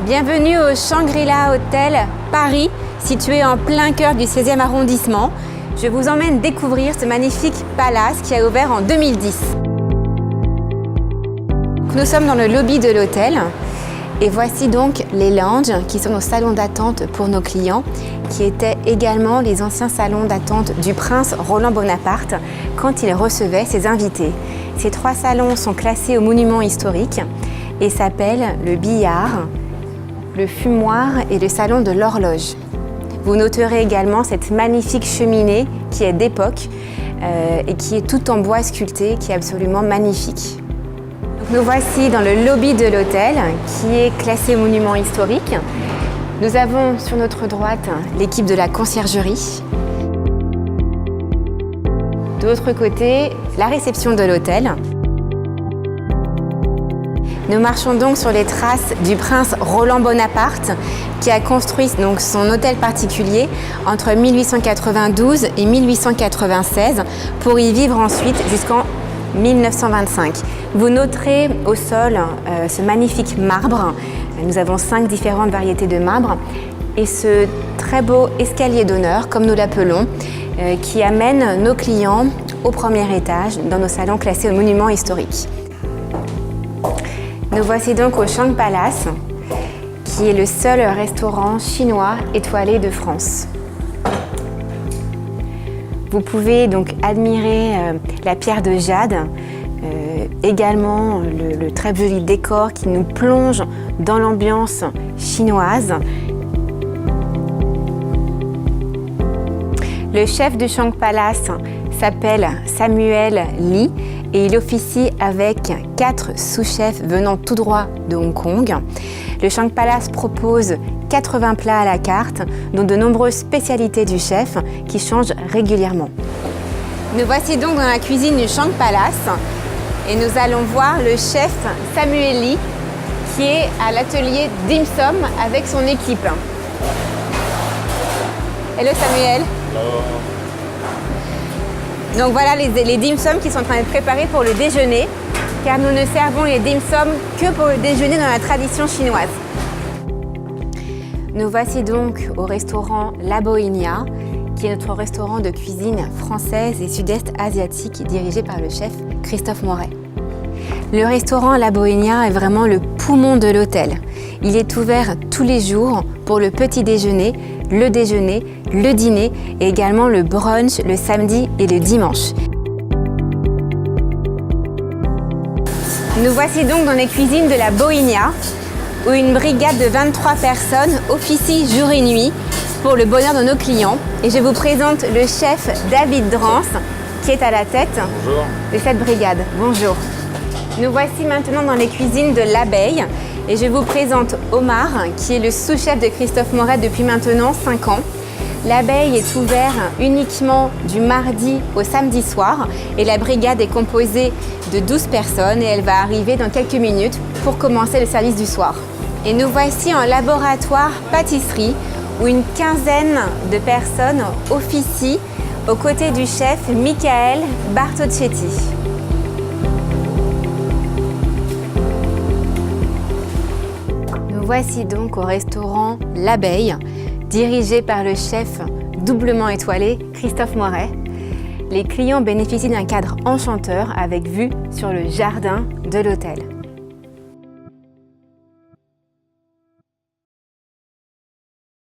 Bienvenue au Shangri-La Hotel Paris, situé en plein cœur du 16e arrondissement. Je vous emmène découvrir ce magnifique palace qui a ouvert en 2010. Nous sommes dans le lobby de l'hôtel et voici donc les lounges qui sont nos salons d'attente pour nos clients, qui étaient également les anciens salons d'attente du prince Roland Bonaparte quand il recevait ses invités. Ces 3 salons sont classés au monument historique et s'appellent le billard, le fumoir et le salon de l'horloge. Vous noterez également cette magnifique cheminée qui est d'époque et qui est toute en bois sculpté, qui est absolument magnifique. Donc nous voici dans le lobby de l'hôtel qui est classé monument historique. Nous avons sur notre droite l'équipe de la conciergerie. De l'autre côté, la réception de l'hôtel. Nous marchons donc sur les traces du prince Roland Bonaparte qui a construit donc son hôtel particulier entre 1892 et 1896 pour y vivre ensuite jusqu'en 1925. Vous noterez au sol ce magnifique marbre. Nous avons 5 différentes variétés de marbre et ce très beau escalier d'honneur, comme nous l'appelons, qui amène nos clients au premier étage dans nos salons classés au monument historique. Nous voici donc au Shang Palace, qui est le seul restaurant chinois étoilé de France. Vous pouvez donc admirer la pierre de jade, également le très joli décor qui nous plonge dans l'ambiance chinoise. Le chef du Shang Palace s'appelle Samuel Lee et il officie avec 4 sous-chefs venant tout droit de Hong Kong. Le Shang Palace propose 80 plats à la carte, dont de nombreuses spécialités du chef qui changent régulièrement. Nous voici donc dans la cuisine du Shang Palace et nous allons voir le chef Samuel Lee qui est à l'atelier Dim Sum avec son équipe. Hello Samuel. Hello. Donc voilà les dim sum qui sont en train d'être préparés pour le déjeuner, car nous ne servons les dim sum que pour le déjeuner dans la tradition chinoise. Nous voici donc au restaurant La Bohénia, qui est notre restaurant de cuisine française et sud-est asiatique dirigé par le chef Christophe Moret. Le restaurant La Bohénia est vraiment le poumon de l'hôtel. Il est ouvert tous les jours pour le petit déjeuner, le dîner et également le brunch le samedi et le dimanche. Nous voici donc dans les cuisines de la Bohénia où une brigade de 23 personnes officie jour et nuit pour le bonheur de nos clients. Et je vous présente le chef David Drance qui est à la tête de cette brigade. Bonjour. Nous voici maintenant dans les cuisines de l'Abeille et je vous présente Omar qui est le sous-chef de Christophe Moret depuis maintenant 5 ans. L'Abeille est ouverte uniquement du mardi au samedi soir et la brigade est composée de 12 personnes et elle va arriver dans quelques minutes pour commencer le service du soir. Et nous voici en laboratoire pâtisserie où une quinzaine de personnes officient aux côtés du chef Michael Bartocchetti. Nous voici donc au restaurant L'Abeille, dirigé par le chef doublement étoilé Christophe Moret. Les clients bénéficient d'un cadre enchanteur avec vue sur le jardin de l'hôtel.